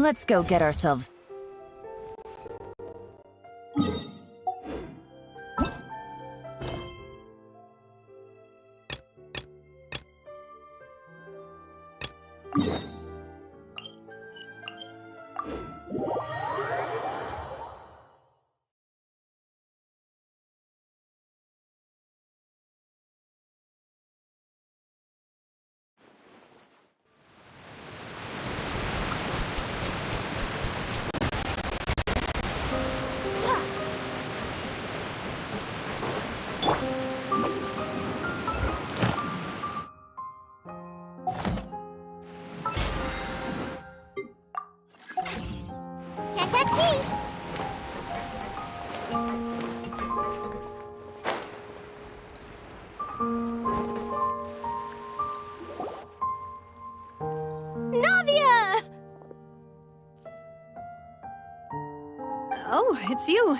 Let's go get ourselves... That's me! Navia! Oh, it's you.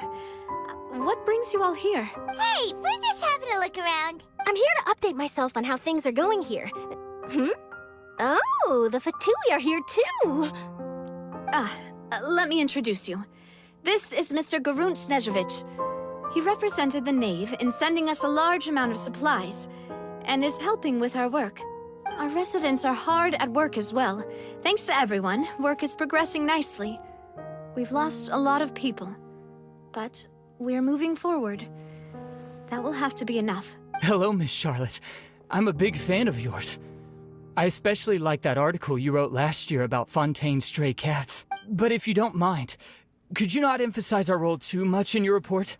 What brings you all here? Hey, we're just having a look around. I'm here to update myself on how things are going here. Oh, the Fatui are here too! Let me introduce you. This is Mr. Garunt Snežević. He represented the Knave in sending us a large amount of supplies, and is helping with our work. Our residents are hard at work as well. Thanks to everyone, work is progressing nicely. We've lost a lot of people, but we're moving forward. That will have to be enough. Hello, Miss Charlotte. I'm a big fan of yours. I especially like that article you wrote last year about Fontaine's stray cats. But if you don't mind, could you not emphasize our role too much in your report?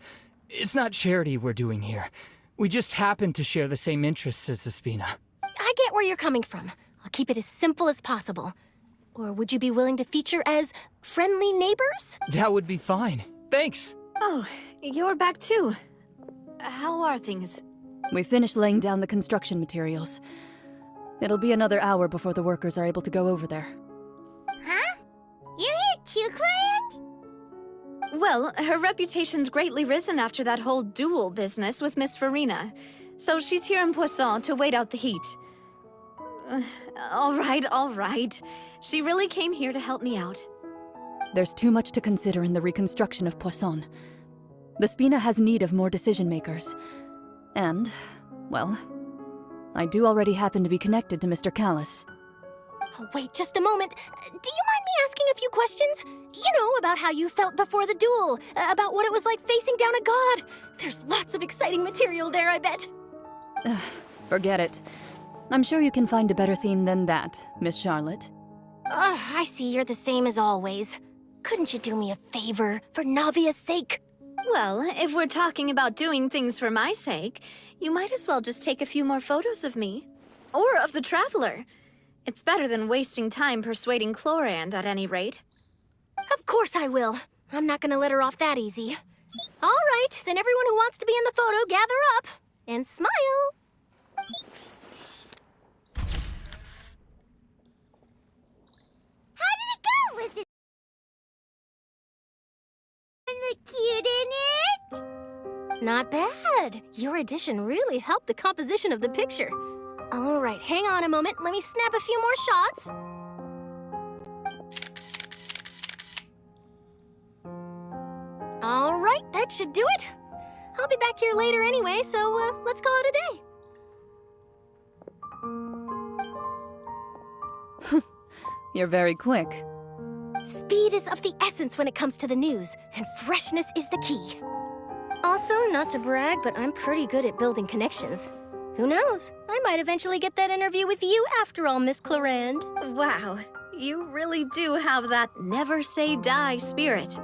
It's not charity we're doing here. We just happen to share the same interests as the Spina. I get where you're coming from. I'll keep it as simple as possible. Or would you be willing to feature as friendly neighbors? That would be fine. Thanks. Oh, you're back too. How are things? We finished laying down the construction materials. It'll be another hour before the workers are able to go over there. Huh? You're here too, Clorand? Well, her reputation's greatly risen after that whole duel business with Miss Furina. So she's here in Poisson to wait out the heat. All right. She really came here to help me out. There's too much to consider in the reconstruction of Poisson. The Spina has need of more decision-makers. And, well, I do already happen to be connected to Mr. Callis. Oh, wait just a moment. Do you mind me asking a few questions? You know, about how you felt before the duel, about what it was like facing down a god. There's lots of exciting material there, I bet. Forget it. I'm sure you can find a better theme than that, Miss Charlotte. I see you're the same as always. Couldn't you do me a favor, for Navia's sake? Well, if we're talking about doing things for my sake, you might as well just take a few more photos of me. Or of the Traveler. It's better than wasting time persuading Clorand, at any rate. Of course I will. I'm not gonna let her off that easy. All right, then everyone who wants to be in the photo, gather up. And smile. How did it go? Was it cute in it? Not bad. Your addition really helped the composition of the picture. All right, hang on a moment. Let me snap a few more shots. All right, that should do it. I'll be back here later anyway, so let's call it a day. You're very quick. Speed is of the essence when it comes to the news, and freshness is the key. Also, not to brag, but I'm pretty good at building connections. Who knows? I might eventually get that interview with you after all, Miss Clorand. Wow, you really do have that never say die spirit.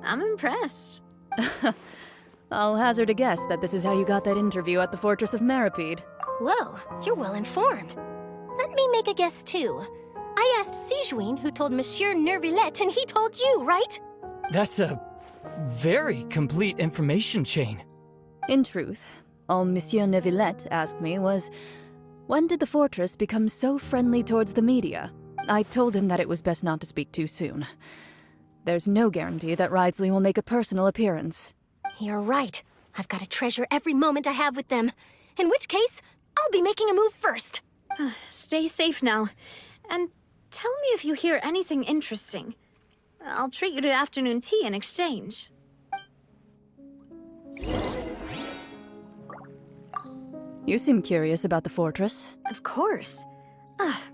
I'm impressed. I'll hazard a guess that this is how you got that interview at the Fortress of Meripede. Whoa, you're well informed. Let me make a guess too. I asked Sijuin, who told Monsieur Nervillette, and he told you, right? That's a very complete information chain. In truth, all Monsieur Neuvillette asked me was, when did the fortress become so friendly towards the media? I told him that it was best not to speak too soon. There's no guarantee that Ridsley will make a personal appearance. You're right. I've got to treasure every moment I have with them. In which case, I'll be making a move first. Stay safe now. And tell me if you hear anything interesting. I'll treat you to afternoon tea in exchange. You seem curious about the fortress. Of course.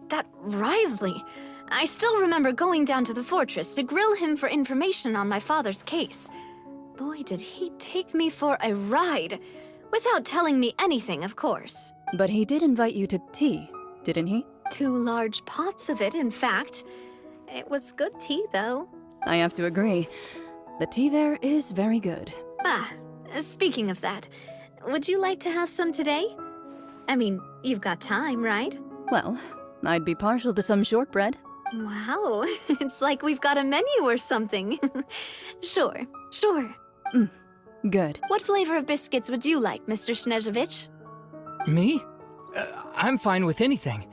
That Risley. I still remember going down to the fortress to grill him for information on my father's case. Boy, did he take me for a ride. Without telling me anything, of course. But he did invite you to tea, didn't he? 2 large pots of it, in fact. It was good tea, though. I have to agree. The tea there is very good. Speaking of that, would you like to have some today? I mean, you've got time, right? Well, I'd be partial to some shortbread. Wow, it's like we've got a menu or something. Sure. Good. What flavor of biscuits would you like, Mr. Snezhovich? Me? I'm fine with anything.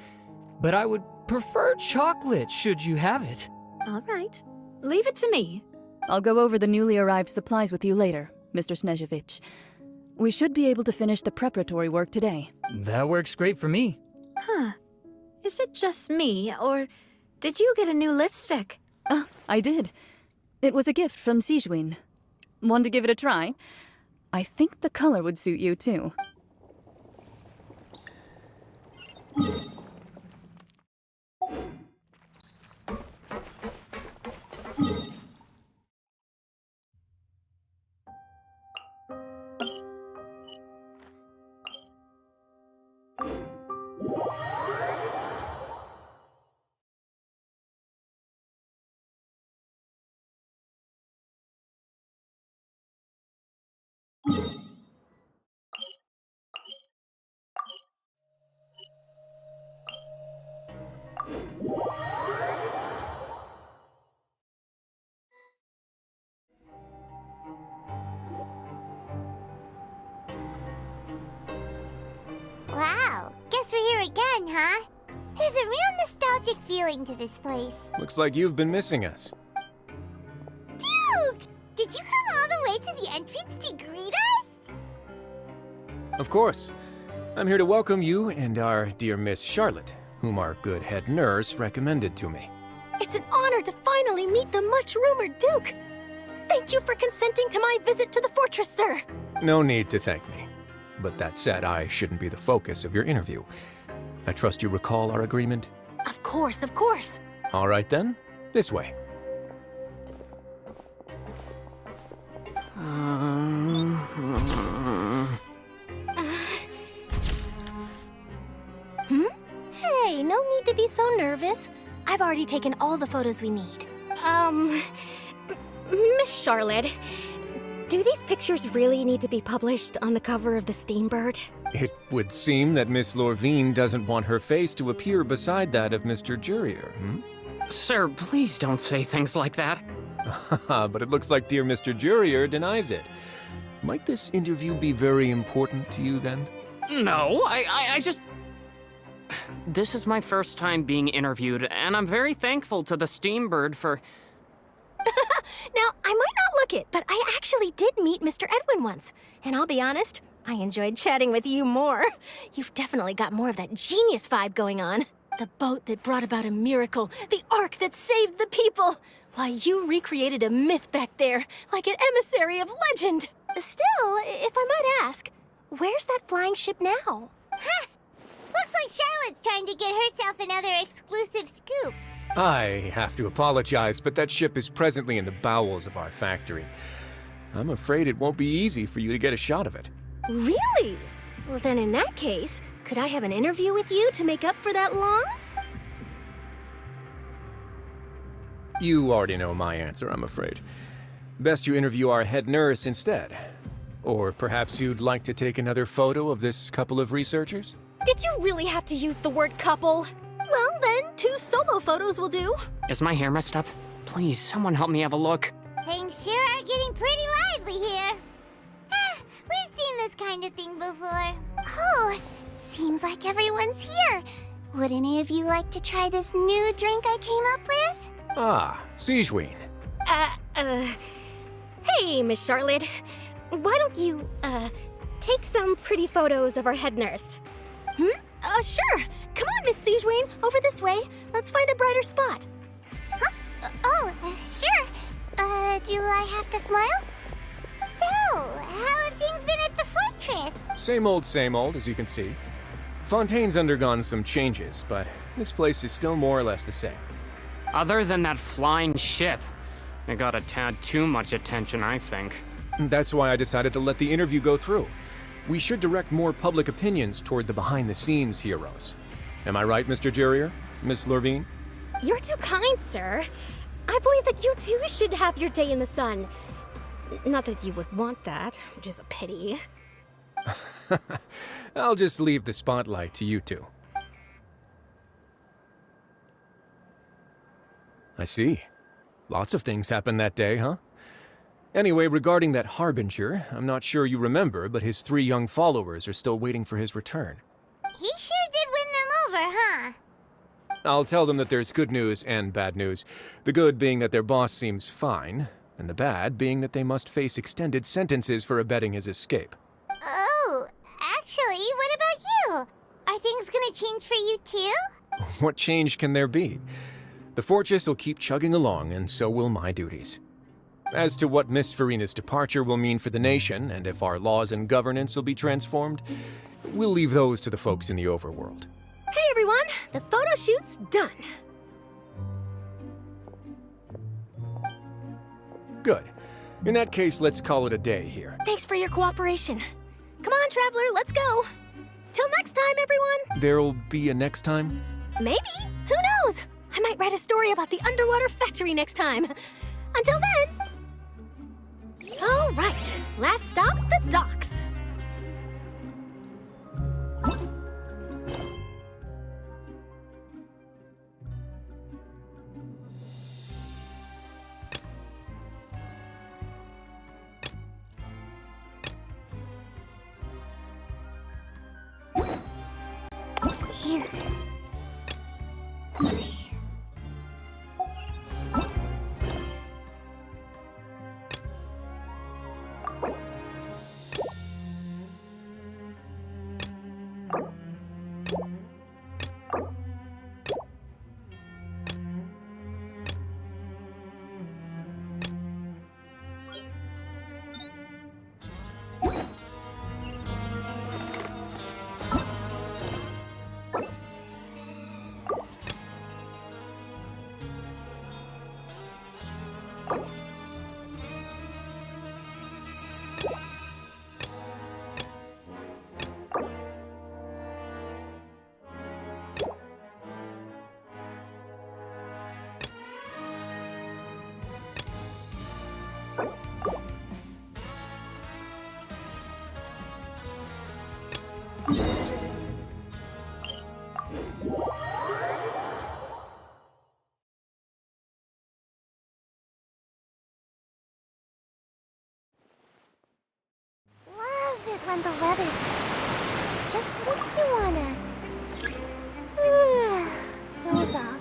But I would prefer chocolate, should you have it. All right. Leave it to me. I'll go over the newly arrived supplies with you later, Mr. Snezhovich. We should be able to finish the preparatory work today. That works great for me. Huh. Is it just me, or did you get a new lipstick? I did. It was a gift from Sijuin. Want to give it a try? I think the color would suit you, too. Wow, guess we're here again, huh? There's a real nostalgic feeling to this place. Looks like you've been missing us. Duke! Did you come all the way to the entrance to greet us? Of course. I'm here to welcome you and our dear Miss Charlotte, whom our good head nurse recommended to me. It's an honor to finally meet the much-rumored Duke. Thank you for consenting to my visit to the fortress, sir. No need to thank me. But that said, I shouldn't be the focus of your interview. I trust you recall our agreement? Of course, of course. All right then, this way. Hey, no need to be so nervous. I've already taken all the photos we need. Miss Charlotte, do these pictures really need to be published on the cover of the Steambird? It would seem that Miss Lorvine doesn't want her face to appear beside that of Mr. Jurier, Sir, please don't say things like that. But it looks like dear Mr. Jurier denies it. Might this interview be very important to you then? No, I just... This is my first time being interviewed, and I'm very thankful to the Steambird for... Now, I might not look it, but I actually did meet Mr. Edwin once. And I'll be honest, I enjoyed chatting with you more. You've definitely got more of that genius vibe going on. The boat that brought about a miracle, the ark that saved the people. Why, you recreated a myth back there, like an emissary of legend. Still, if I might ask, where's that flying ship now? Ha! Looks like Charlotte's trying to get herself another exclusive scoop. I have to apologize, but that ship is presently in the bowels of our factory. I'm afraid it won't be easy for you to get a shot of it. Really? Well, then in that case, could I have an interview with you to make up for that loss? You already know my answer, I'm afraid. Best you interview our head nurse instead. Or perhaps you'd like to take another photo of this couple of researchers? Did you really have to use the word couple? Well, then, 2 solo photos will do. Is my hair messed up? Please, someone help me have a look. Things sure are getting pretty lively here. We've seen this kind of thing before. Oh, seems like everyone's here. Would any of you like to try this new drink I came up with? Ah, Sijuin. Hey, Miss Charlotte. Why don't you, take some pretty photos of our head nurse? Sure. Come on, Miss Sijuin, over this way. Let's find a brighter spot. Huh? Sure. Do I have to smile? So, how have things been at the fortress? Same old, as you can see. Fontaine's undergone some changes, but this place is still more or less the same. Other than that flying ship, it got a tad too much attention, I think. That's why I decided to let the interview go through. We should direct more public opinions toward the behind-the-scenes heroes. Am I right, Mr. Jerrier? Miss Lurvine? You're too kind, sir. I believe that you too should have your day in the sun. Not that you would want that, which is a pity. I'll just leave the spotlight to you two. I see. Lots of things happened that day, huh? Anyway, regarding that Harbinger, I'm not sure you remember, but his 3 young followers are still waiting for his return. He sure did win them over, huh? I'll tell them that there's good news and bad news. The good being that their boss seems fine, and the bad being that they must face extended sentences for abetting his escape. Oh, actually, what about you? Are things gonna change for you too? What change can there be? The fortress will keep chugging along, and so will my duties. As to what Miss Furina's departure will mean for the nation, and if our laws and governance will be transformed, we'll leave those to the folks in the overworld. Hey everyone, the photo shoot's done. Good. In that case, let's call it a day here. Thanks for your cooperation. Come on, Traveler, let's go. Till next time, everyone. There'll be a next time? Maybe. Who knows? I might write a story about the underwater factory next time. Until then. All right, last stop, the docks. Love it when the weather's just makes you wanna doze off.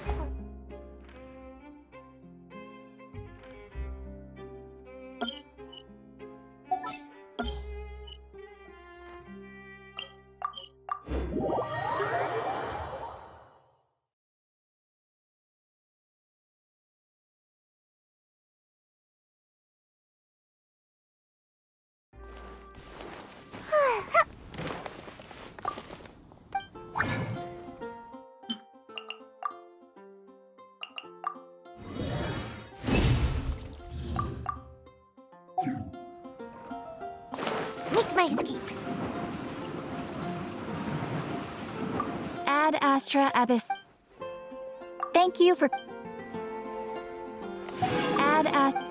Make my escape. Ad Astra Abyss. Thank you for... Ad Astra...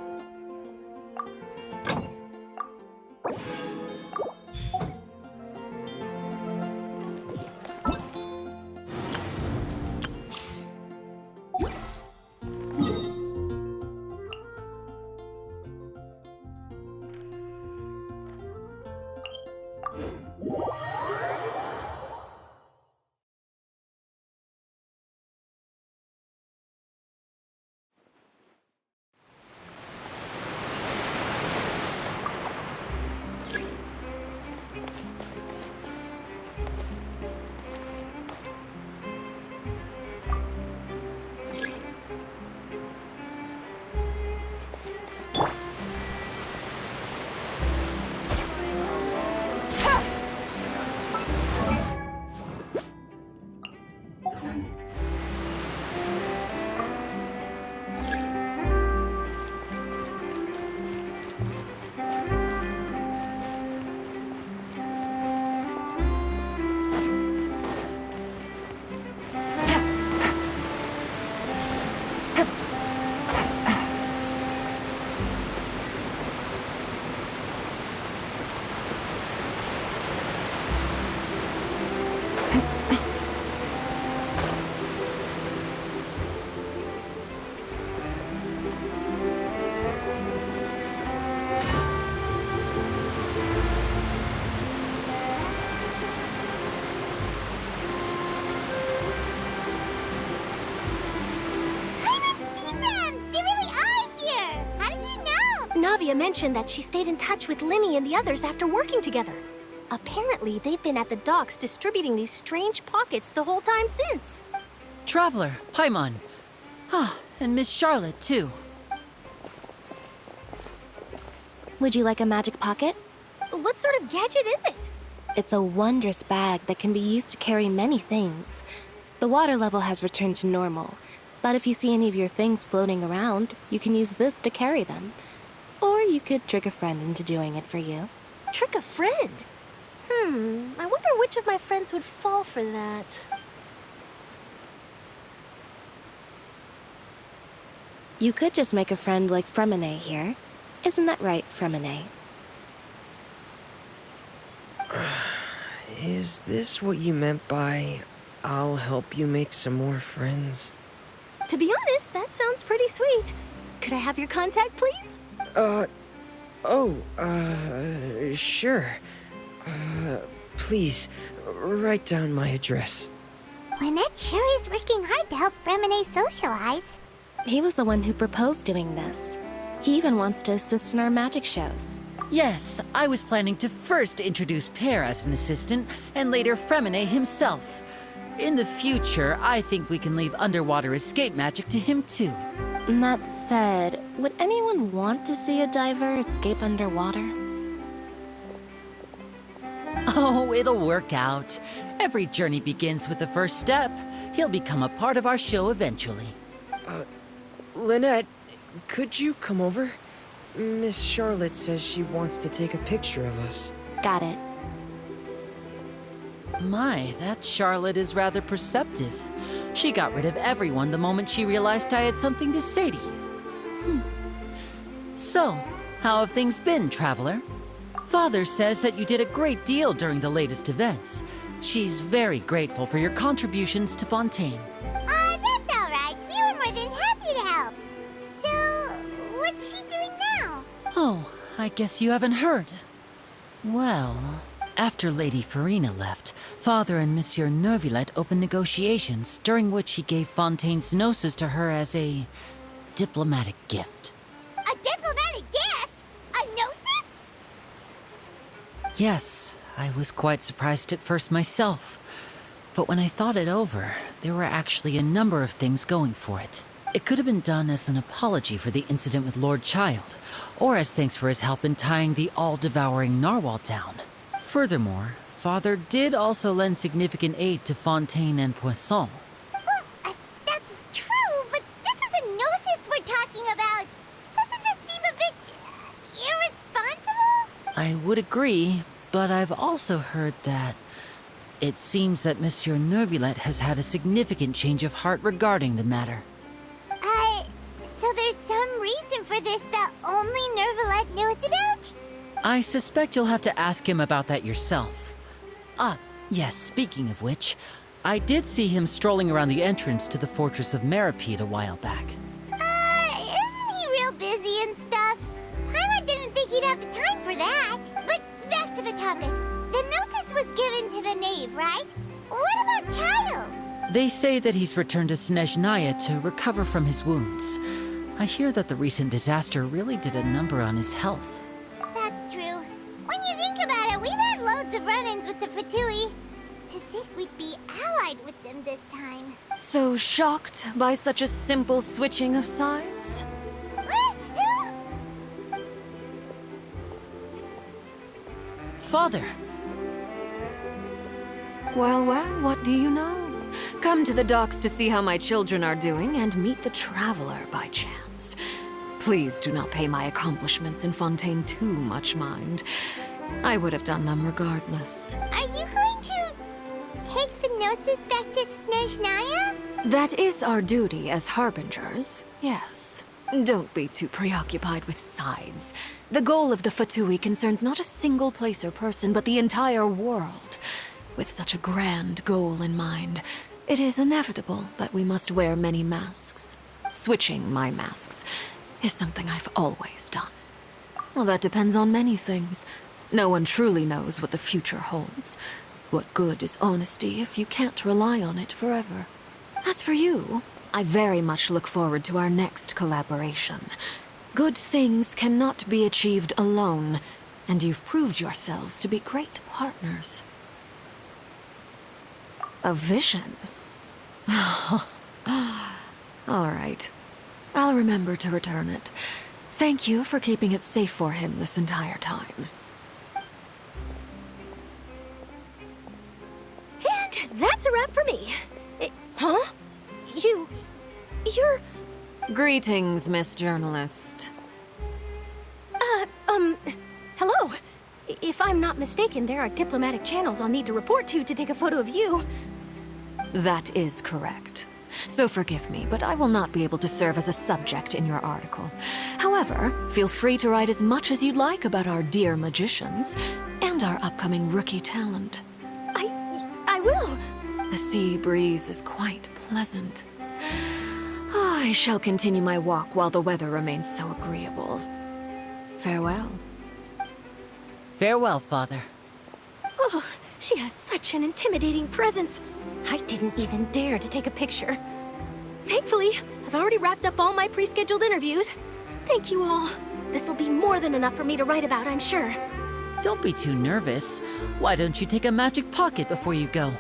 Olivia mentioned that she stayed in touch with Linny and the others after working together. Apparently, they've been at the docks distributing these strange pockets the whole time since. Traveler, Paimon. Ah, and Miss Charlotte, too. Would you like a magic pocket? What sort of gadget is it? It's a wondrous bag that can be used to carry many things. The water level has returned to normal, but if you see any of your things floating around, you can use this to carry them. Or you could trick a friend into doing it for you. Trick a friend? I wonder which of my friends would fall for that. You could just make a friend like Fremine here. Isn't that right, Fremine? Is this what you meant by, I'll help you make some more friends? To be honest, that sounds pretty sweet. Could I have your contact, please? Sure. Please, write down my address. Lynette sure is working hard to help Fremine socialize. He was the one who proposed doing this. He even wants to assist in our magic shows. Yes, I was planning to first introduce Pear as an assistant, and later Fremine himself. In the future, I think we can leave underwater escape magic to him too. That said, would anyone want to see a diver escape underwater? Oh, it'll work out. Every journey begins with the first step. He'll become a part of our show eventually. Lynette, could you come over? Miss Charlotte says she wants to take a picture of us. Got it. My, that Charlotte is rather perceptive. She got rid of everyone the moment she realized I had something to say to you. So, how have things been, Traveler? Father says that you did a great deal during the latest events. She's very grateful for your contributions to Fontaine. That's all right. We were more than happy to help. So, what's she doing now? Oh, I guess you haven't heard. Well, after Lady Furina left, Father and Monsieur Neuvillette opened negotiations, during which he gave Fontaine's gnosis to her as a diplomatic gift. A diplomatic gift? A gnosis? Yes, I was quite surprised at first myself. But when I thought it over, there were actually a number of things going for it. It could have been done as an apology for the incident with Lord Child, or as thanks for his help in tying the all-devouring narwhal down. Furthermore, Father did also lend significant aid to Fontaine and Poisson. Well, that's true, but this is a gnosis we're talking about. Doesn't this seem a bit irresponsible? I would agree, but I've also heard that it seems that Monsieur Neuvillette has had a significant change of heart regarding the matter. So there's some reason for this that only Neuvillette knows about? I suspect you'll have to ask him about that yourself. Ah, yes, speaking of which, I did see him strolling around the entrance to the Fortress of Meripede a while back. Isn't he real busy and stuff? Paimon didn't think he'd have the time for that. But back to the topic. The gnosis was given to the knave, right? What about Child? They say that he's returned to Snezhnaya to recover from his wounds. I hear that the recent disaster really did a number on his health. That's true. When you think about it, we've had loads of run-ins with the Fatui. To think we'd be allied with them this time. So shocked by such a simple switching of sides? Father! Well, what do you know? Come to the docks to see how my children are doing and meet the Traveler by chance. Please do not pay my accomplishments in Fontaine too much mind. I would have done them regardless. Are you going to take the gnosis back to Snezhnaya? That is our duty as harbingers, yes. Don't be too preoccupied with sides. The goal of the Fatui concerns not a single place or person, but the entire world. With such a grand goal in mind, it is inevitable that we must wear many masks. Switching my masks is something I've always done. Well, that depends on many things. No one truly knows what the future holds. What good is honesty if you can't rely on it forever? As for you, I very much look forward to our next collaboration. Good things cannot be achieved alone, and you've proved yourselves to be great partners. A vision? All right. I'll remember to return it. Thank you for keeping it safe for him this entire time. And that's a wrap for me. Huh? You're... Greetings, Miss Journalist. Hello. If I'm not mistaken, there are diplomatic channels I'll need to report to take a photo of you. That is correct. So forgive me, but I will not be able to serve as a subject in your article. However, feel free to write as much as you'd like about our dear magicians and our upcoming rookie talent. I will. The sea breeze is quite pleasant. I shall continue my walk while the weather remains so agreeable. Farewell. Farewell, Father. Oh, she has such an intimidating presence. I didn't even dare to take a picture. Thankfully, I've already wrapped up all my pre-scheduled interviews. Thank you all. This'll be more than enough for me to write about, I'm sure. Don't be too nervous. Why don't you take a magic pocket before you go?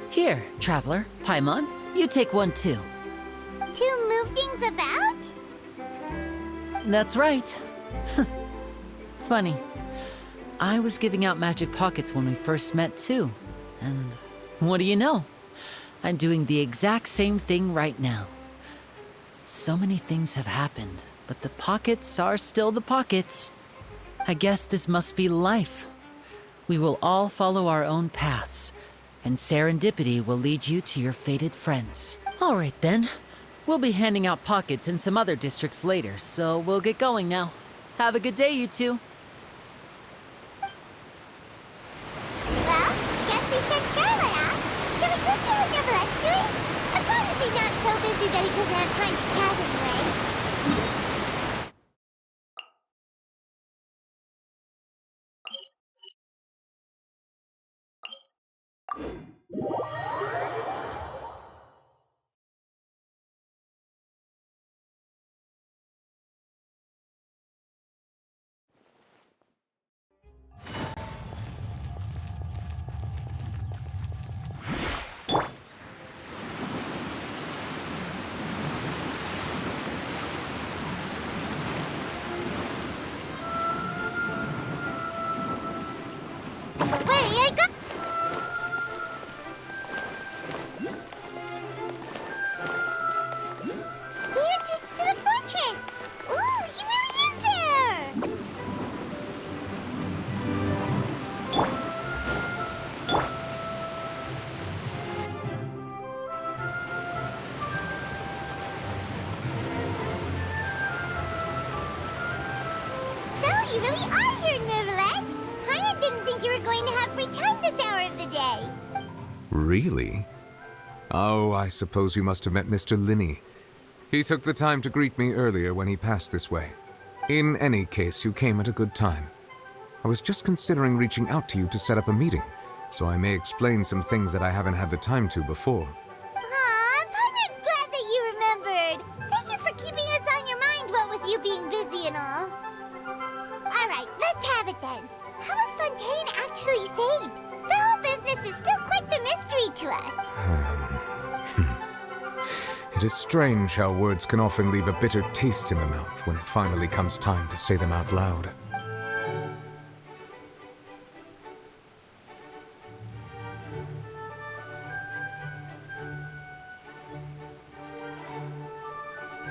Here, Traveler, Paimon, you take one too. To move things about? That's right. Funny. I was giving out magic pockets when we first met too. And what do you know? I'm doing the exact same thing right now. So many things have happened, but the pockets are still the pockets. I guess this must be life. We will all follow our own paths, and serendipity will lead you to your fated friends. All right then. We'll be handing out pockets in some other districts later, so we'll get going now. Have a good day, you two. Well, guess we sent Charlotte off. Shall we go see how Neverlette's doing? As long as he's not so busy that he doesn't have time to chat anyway. You really are here, Neverlet. Paimon didn't think you were going to have free time this hour of the day. Really? Oh, I suppose you must have met Mr. Linney. He took the time to greet me earlier when he passed this way. In any case, you came at a good time. I was just considering reaching out to you to set up a meeting, so I may explain some things that I haven't had the time to before. Aw, Paimon's glad that you remembered. Thank you for keeping us on your mind, what with you being busy and all. Alright, let's have it then. How was Fontaine actually saved? The whole business is still quite the mystery to us. It is strange how words can often leave a bitter taste in the mouth when it finally comes time to say them out loud.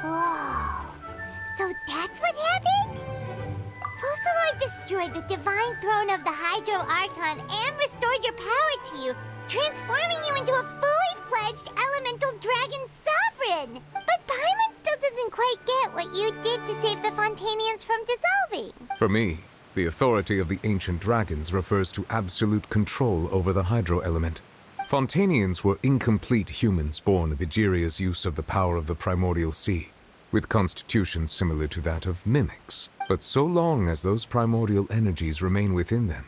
Whoa. So that's what happened? Fossilor destroyed the divine throne of the Hydro Archon and restored your power to you, transforming you into a fully fledged elemental dragon sovereign. But Paimon still doesn't quite get what you did to save the Fontainians from dissolving. For me, the authority of the ancient dragons refers to absolute control over the hydro element. Fontainians were incomplete humans born of Egeria's use of the power of the primordial sea, with constitutions similar to that of mimics. But so long as those primordial energies remain within them,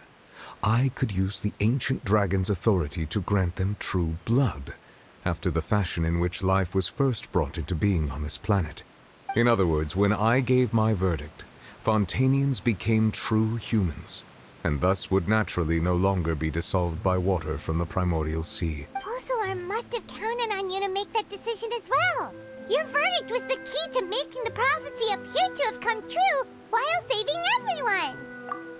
I could use the ancient dragon's authority to grant them true blood, after the fashion in which life was first brought into being on this planet. In other words, when I gave my verdict, Fontainians became true humans, and thus would naturally no longer be dissolved by water from the primordial sea. Focalor must have counted on you to make that decision as well. Your verdict was the key to making the prophecy appear to have come true while saving everyone.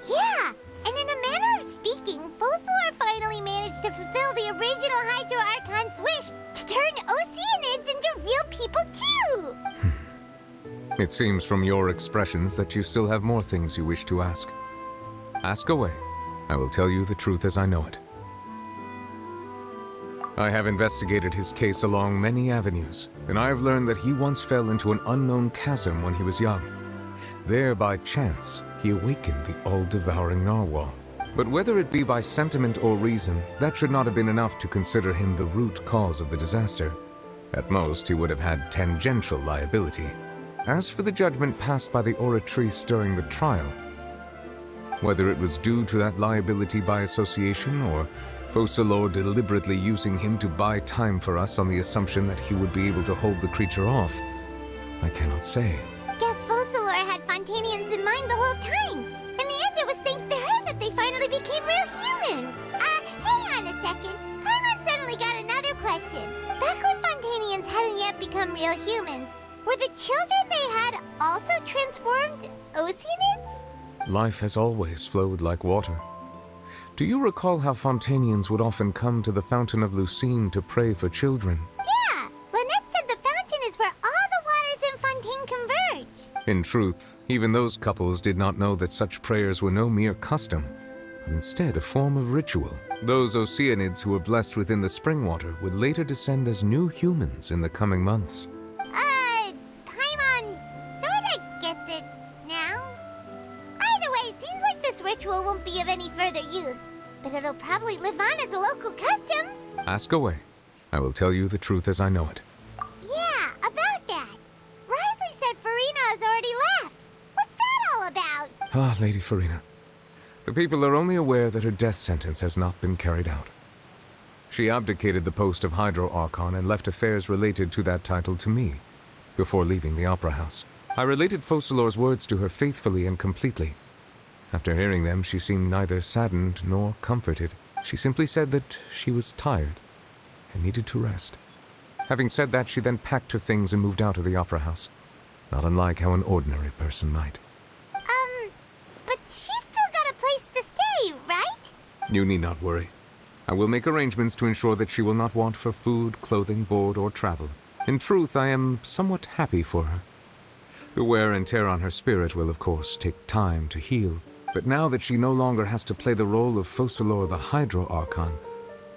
Yeah, and in a manner of speaking, Focalor finally managed to fulfill the original Hydro Archon's wish to turn Oceanids into real people too! It seems from your expressions that you still have more things you wish to ask. Ask away. I will tell you the truth as I know it. I have investigated his case along many avenues, and I have learned that he once fell into an unknown chasm when he was young. There, by chance, he awakened the all-devouring narwhal. But whether it be by sentiment or reason, that should not have been enough to consider him the root cause of the disaster. At most, he would have had tangential liability. As for the judgment passed by the Oratrice during the trial, whether it was due to that liability by association or Focalor deliberately using him to buy time for us on the assumption that he would be able to hold the creature off, I cannot say. Guess Focalor had Fontainians in mind the whole time. In the end, it was thanks to her that they finally became real humans. Hang on a second. Paimon suddenly got another question. Back when Fontainians hadn't yet become real humans, were the children they had also transformed Oceanids? Life has always flowed like water. Do you recall how Fontainians would often come to the Fountain of Lucine to pray for children? Yeah, Lynette said the fountain is where all the waters in Fontaine converge. In truth, even those couples did not know that such prayers were no mere custom, but instead a form of ritual. Those Oceanids who were blessed within the spring water would later descend as new humans in the coming months. Paimon sorta gets it now. Either way, seems like this ritual won't be of any further use, but it'll probably live on as a local custom. Ask away. I will tell you the truth as I know it. Yeah, about that. Risley said Furina has already left. What's that all about? Ah, Lady Furina. The people are only aware that her death sentence has not been carried out. She abdicated the post of Hydro Archon and left affairs related to that title to me, before leaving the Opera House. I related Focalor's words to her faithfully and completely. After hearing them, she seemed neither saddened nor comforted. She simply said that she was tired and needed to rest. Having said that, she then packed her things and moved out of the Opera House, not unlike how an ordinary person might. But she's still got a place to stay, right? You need not worry. I will make arrangements to ensure that she will not want for food, clothing, board, or travel. In truth, I am somewhat happy for her. The wear and tear on her spirit will, of course, take time to heal. But now that she no longer has to play the role of Focalor the Hydro Archon,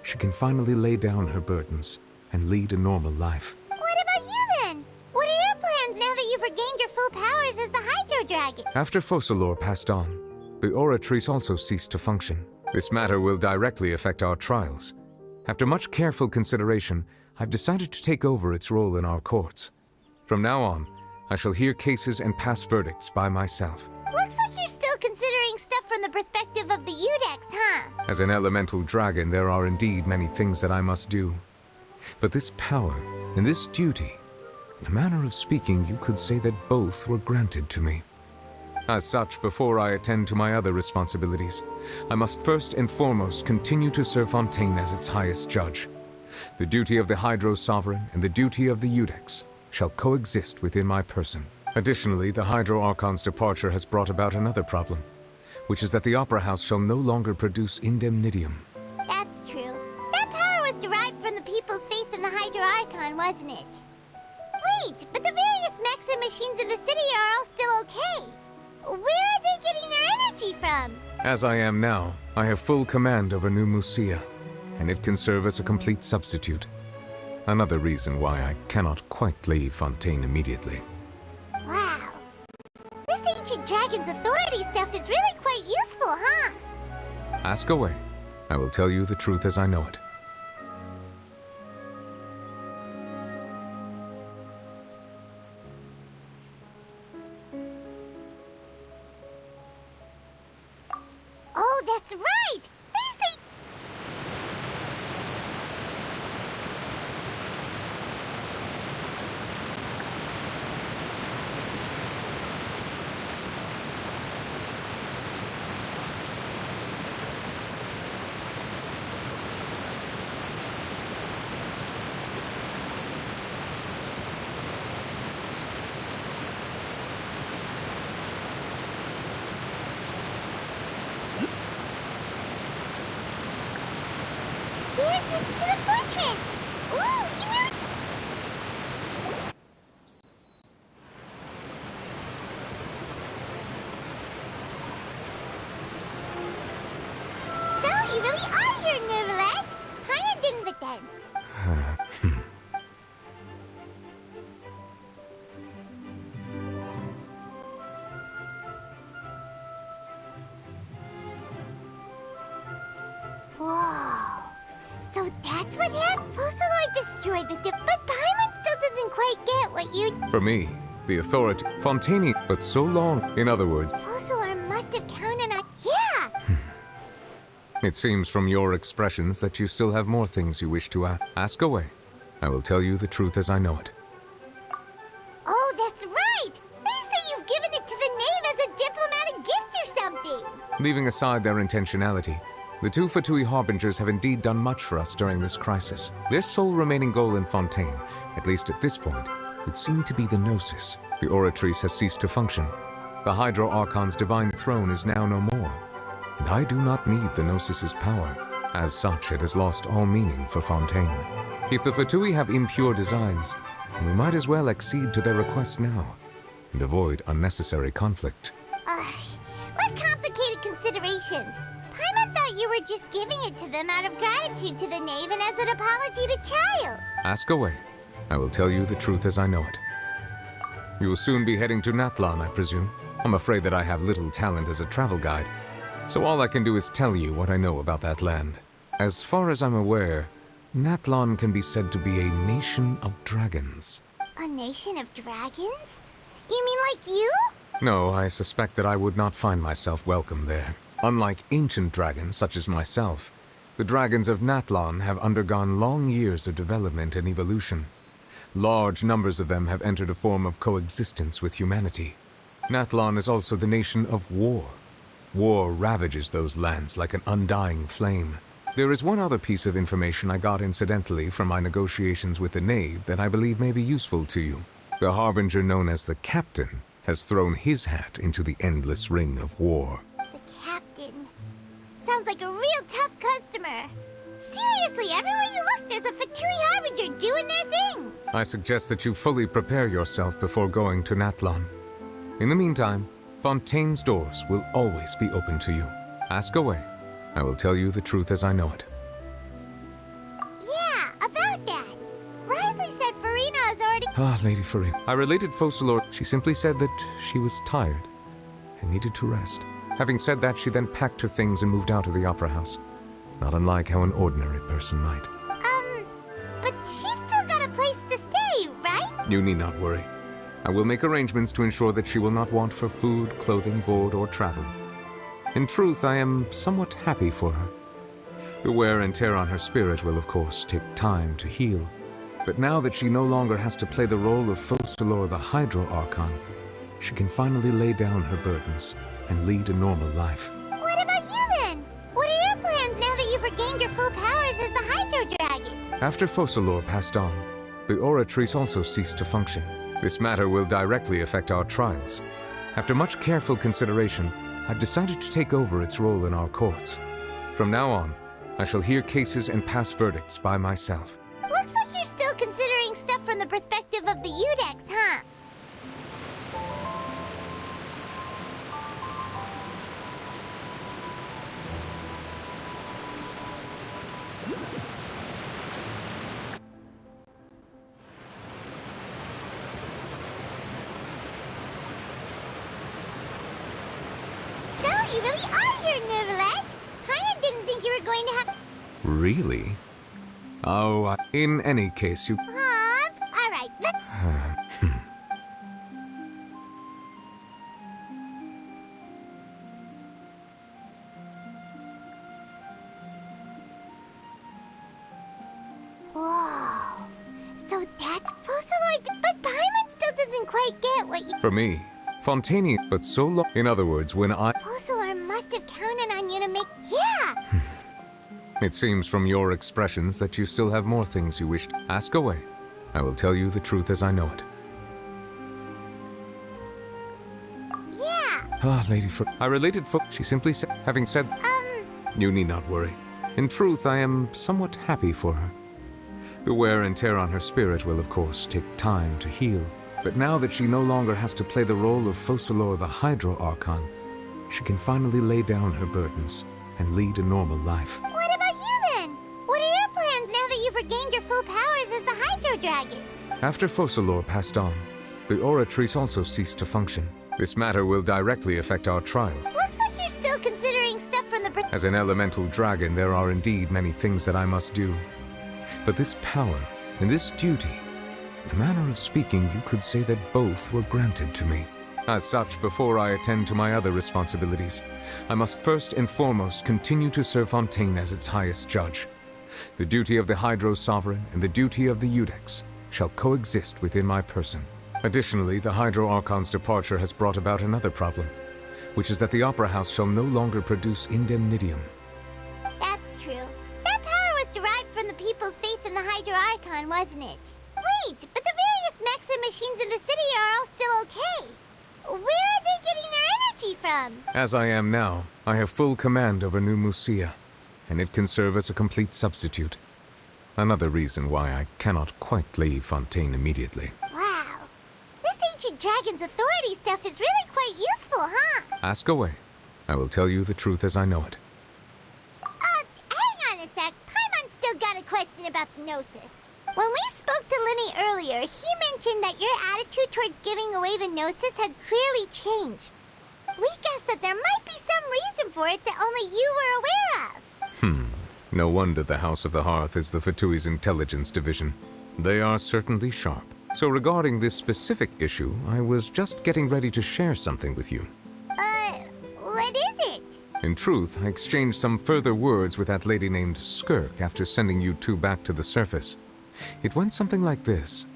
she can finally lay down her burdens and lead a normal life. What about you then? What are your plans now that you've regained your full powers as the Hydro Dragon? After Focalor passed on, the Oratrice also ceased to function. This matter will directly affect our trials. After much careful consideration, I've decided to take over its role in our courts. From now on, I shall hear cases and pass verdicts by myself. Looks like you're still considering stuff from the perspective of the Udex, huh? As an elemental dragon, there are indeed many things that I must do. But this power and this duty, in a manner of speaking, you could say that both were granted to me. As such, before I attend to my other responsibilities, I must first and foremost continue to serve Fontaine as its highest judge. The duty of the Hydro Sovereign and the duty of the Udex shall coexist within my person. Additionally, the Hydro Archon's departure has brought about another problem, which is that the Opera House shall no longer produce indemnitium. That's true. That power was derived from the people's faith in the Hydro Archon, wasn't it? Wait, but the various mechs and machines in the city are all still okay. Where are they getting their energy from? As I am now, I have full command over New Musia, and it can serve as a complete substitute. Another reason why I cannot quite leave Fontaine immediately. Wow. This ancient dragon's authority stuff is really quite useful, huh? Ask away. I will tell you the truth as I know it. Oh, that's right! They say... entrance to the fortress! Ooh, he really... So, you really are here, Neuvillette! Paimon didn't pretend. Whoa. So that's what happened? Focalor destroyed the but Paimon still doesn't quite get what you... For me, the authority... Fontaine, but so long. In other words, Focalor must have counted on... Yeah! it seems from your expressions that you still have more things you wish to ask away. I will tell you the truth as I know it. Oh, that's right! They say you've given it to the knave as a diplomatic gift or something! Leaving aside their intentionality, the two Fatui Harbingers have indeed done much for us during this crisis. Their sole remaining goal in Fontaine, at least at this point, would seem to be the Gnosis. The Oratrice has ceased to function. The Hydro Archon's divine throne is now no more, and I do not need the Gnosis's power. As such, it has lost all meaning for Fontaine. If the Fatui have impure designs, then we might as well accede to their request now, and avoid unnecessary conflict. What complicated considerations? Paimon thought you were just giving it to them out of gratitude to the knave and as an apology to Child. Ask away. I will tell you the truth as I know it. You will soon be heading to Natlan, I presume. I'm afraid that I have little talent as a travel guide, so all I can do is tell you what I know about that land. As far as I'm aware, Natlan can be said to be a nation of dragons. A nation of dragons? You mean like you? No, I suspect that I would not find myself welcome there. Unlike ancient dragons such as myself, the dragons of Natlan have undergone long years of development and evolution. Large numbers of them have entered a form of coexistence with humanity. Natlan is also the nation of war. War ravages those lands like an undying flame. There is one other piece of information I got incidentally from my negotiations with the knave that I believe may be useful to you. The harbinger known as the Captain has thrown his hat into the endless ring of war. The Captain. Sounds like a real tough customer. Seriously, everywhere you look, there's a Fatui Harbinger doing their thing. I suggest that you fully prepare yourself before going to Natlan. In the meantime, Fontaine's doors will always be open to you. Ask away. I will tell you the truth as I know it. Yeah, about that. Risley said Furina is already... Ah, Lady Furina. I related Focalor. She simply said that she was tired and needed to rest. Having said that, she then packed her things and moved out of the opera house. Not unlike how an ordinary person might. But she's still got a place to stay, right? You need not worry. I will make arrangements to ensure that she will not want for food, clothing, board, or travel. In truth, I am somewhat happy for her. The wear and tear on her spirit will, of course, take time to heal. But now that she no longer has to play the role of Focalor the Hydro Archon, she can finally lay down her burdens and lead a normal life. What about you then? What are your plans now that you've regained your full powers as the Hydro Dragon? After Focalor passed on, the Oratrice also ceased to function. This matter will directly affect our trials. After much careful consideration, I've decided to take over its role in our courts. From now on, I shall hear cases and pass verdicts by myself. Looks like you're still considering stuff from the perspective of the Udex, huh? You really are here, Neuvillette. Paimon didn't think you were going to have... Really? Oh, in any case, you... All right, Whoa. So that's Focalor... But Paimon still doesn't quite get what you... For me, Fontaine, but so long... In other words, when I... Focalor must have counted on you to make... Yeah! It seems from your expressions that you still have more things you wish to ask away. I will tell you the truth as I know it. Yeah! Ah, Lady I related She simply said... Having said... You need not worry. In truth, I am somewhat happy for her. The wear and tear on her spirit will, of course, take time to heal. But now that she no longer has to play the role of Focalor the Hydro Archon, she can finally lay down her burdens and lead a normal life. What about you then? What are your plans now that you've regained your full powers as the Hydro Dragon? After Focalor passed on, the Oratrice also ceased to function. This matter will directly affect our trials. Looks like you're still considering stuff from the... As an elemental dragon, there are indeed many things that I must do. But this power and this duty, in a manner of speaking, you could say that both were granted to me. As such, before I attend to my other responsibilities, I must first and foremost continue to serve Fontaine as its highest judge. The duty of the Hydro Sovereign and the duty of the Iudex shall coexist within my person. Additionally, the Hydro Archon's departure has brought about another problem, which is that the Opera House shall no longer produce indemnitium. That's true. That power was derived from the people's faith in the Hydro Archon, wasn't it? Wait, but the various mechs and machines in the city are all still okay. Where are they getting their energy from? As I am now, I have full command over New Musia, and it can serve as a complete substitute. Another reason why I cannot quite leave Fontaine immediately. Wow. This ancient dragon's authority stuff is really quite useful, huh? Ask away. I will tell you the truth as I know it. Hang on a sec. Paimon's still got a question about the Gnosis. When we spoke to Linny earlier, he mentioned that your attitude towards giving away the Gnosis had clearly changed. We guessed that there might be some reason for it that only you were aware of. No wonder the House of the Hearth is the Fatui's intelligence division. They are certainly sharp. So regarding this specific issue, I was just getting ready to share something with you. What is it? In truth, I exchanged some further words with that lady named Skirk after sending you two back to the surface. It went something like this.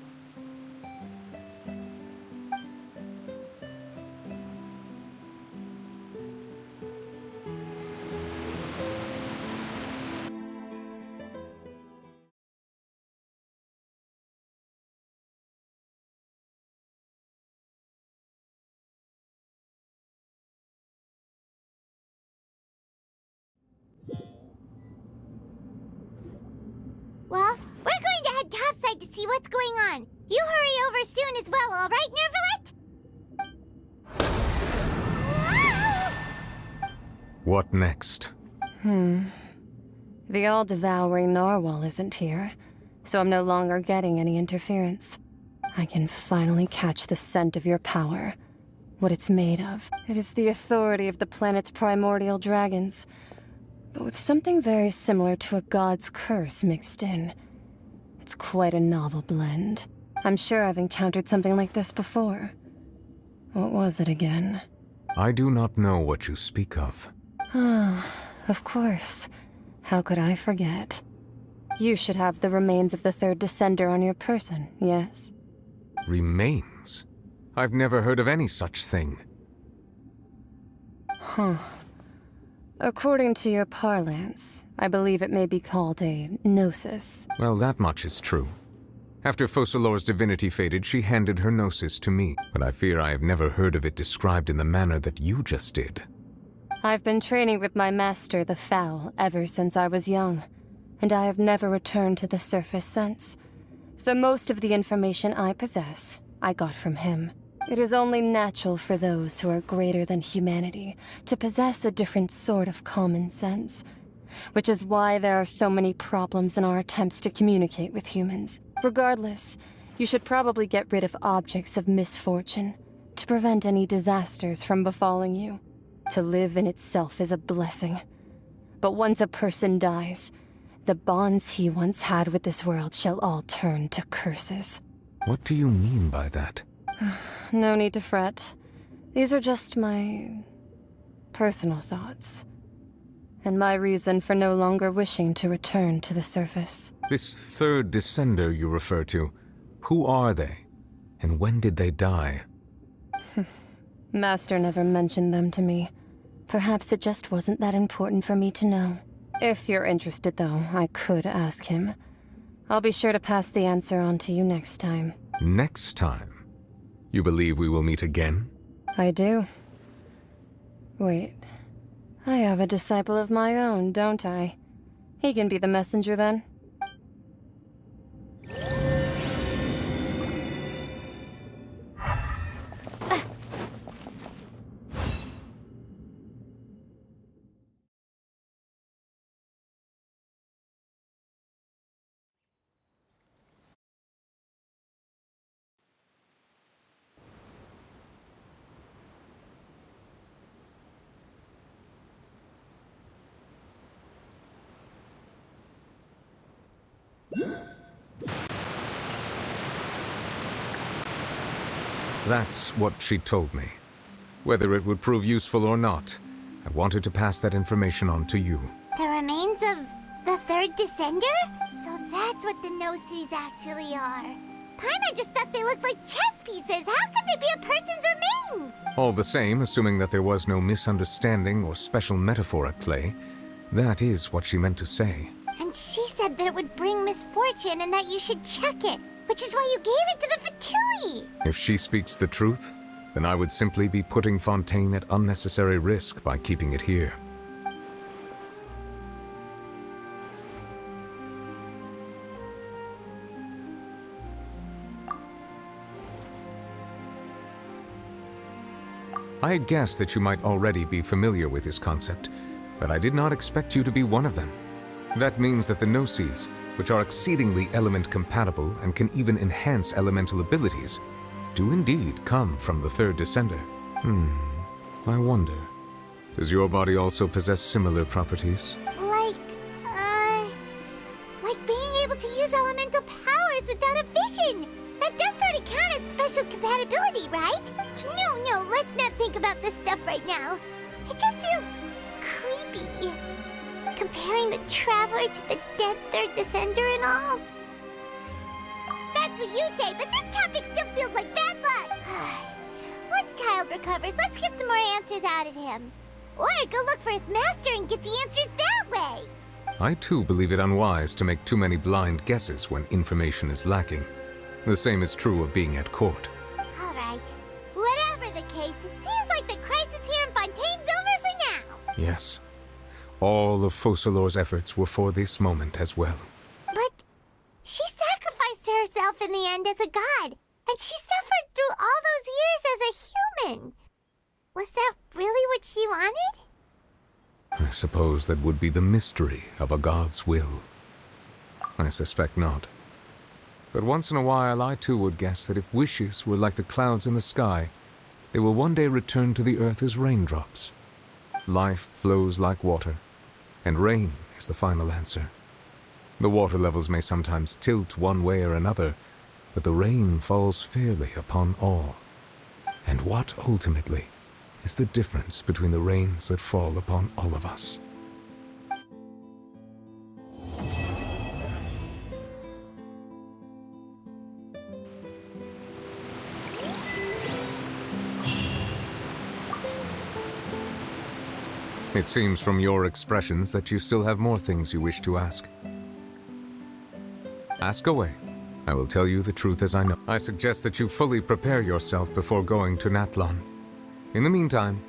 Well, we're going to head topside to see what's going on. You hurry over soon as well, all right, Nervalet? What next? The all-devouring narwhal isn't here, so I'm no longer getting any interference. I can finally catch the scent of your power, what it's made of. It is the authority of the planet's primordial dragons, but with something very similar to a god's curse mixed in. It's quite a novel blend. I'm sure I've encountered something like this before. What was it again? I do not know what you speak of. Of course. How could I forget? You should have the remains of the third descender on your person, yes? Remains? I've never heard of any such thing. According to your parlance, I believe it may be called a gnosis. Well, that much is true. After Focalor's divinity faded, she handed her gnosis to me, but I fear I have never heard of it described in the manner that you just did. I've been training with my master, the Foul, ever since I was young, and I have never returned to the surface since. So most of the information I possess, I got from him. It is only natural for those who are greater than humanity to possess a different sort of common sense, which is why there are so many problems in our attempts to communicate with humans. Regardless, you should probably get rid of objects of misfortune to prevent any disasters from befalling you. To live in itself is a blessing. But once a person dies, the bonds he once had with this world shall all turn to curses. What do you mean by that? No need to fret. These are just my personal thoughts, and my reason for no longer wishing to return to the surface. This third descender you refer to, who are they? And when did they die? Master never mentioned them to me. Perhaps it just wasn't that important for me to know. If you're interested, though, I could ask him. I'll be sure to pass the answer on to you next time. Next time? You believe we will meet again? I do. Wait. I have a disciple of my own, don't I? He can be the messenger then. That's what she told me. Whether it would prove useful or not, I wanted to pass that information on to you. The remains of the third descender? So that's what the Gnosis actually are. Paimon just thought they looked like chess pieces. How could they be a person's remains? All the same, assuming that there was no misunderstanding or special metaphor at play, that is what she meant to say. And she said that it would bring misfortune and that you should check it, which is why you gave it to the Fatui. If she speaks the truth, then I would simply be putting Fontaine at unnecessary risk by keeping it here. I had guessed that you might already be familiar with this concept, but I did not expect you to be one of them. That means that the Gnosis, which are exceedingly element-compatible and can even enhance elemental abilities, do indeed come from the third descender. I wonder, does your body also possess similar properties? Like being able to use elemental powers without a vision. That does sort of count as special compatibility, right? No, let's not think about this stuff right now. It just feels creepy. Comparing the Traveler to the dead third descender and all. That's what you say, but this topic still feels like bad luck. Once Child recovers, let's get some more answers out of him. Or go look for his master and get the answers that way. I too believe it unwise to make too many blind guesses when information is lacking. The same is true of being at court. All right. Whatever the case, it seems like the crisis here in Fontaine's over for now. Yes. All of Focalor's efforts were for this moment as well. But she sacrificed herself in the end as a god, and she suffered through all those years as a human. Was that really what she wanted? I suppose that would be the mystery of a god's will. I suspect not. But once in a while I too would guess that if wishes were like the clouds in the sky, they will one day return to the earth as raindrops. Life flows like water, and rain is the final answer. The water levels may sometimes tilt one way or another, but the rain falls fairly upon all. And what, ultimately, is the difference between the rains that fall upon all of us? It seems from your expressions that you still have more things you wish to ask. Ask away. I will tell you the truth as I know. I suggest that you fully prepare yourself before going to Natlan. In the meantime,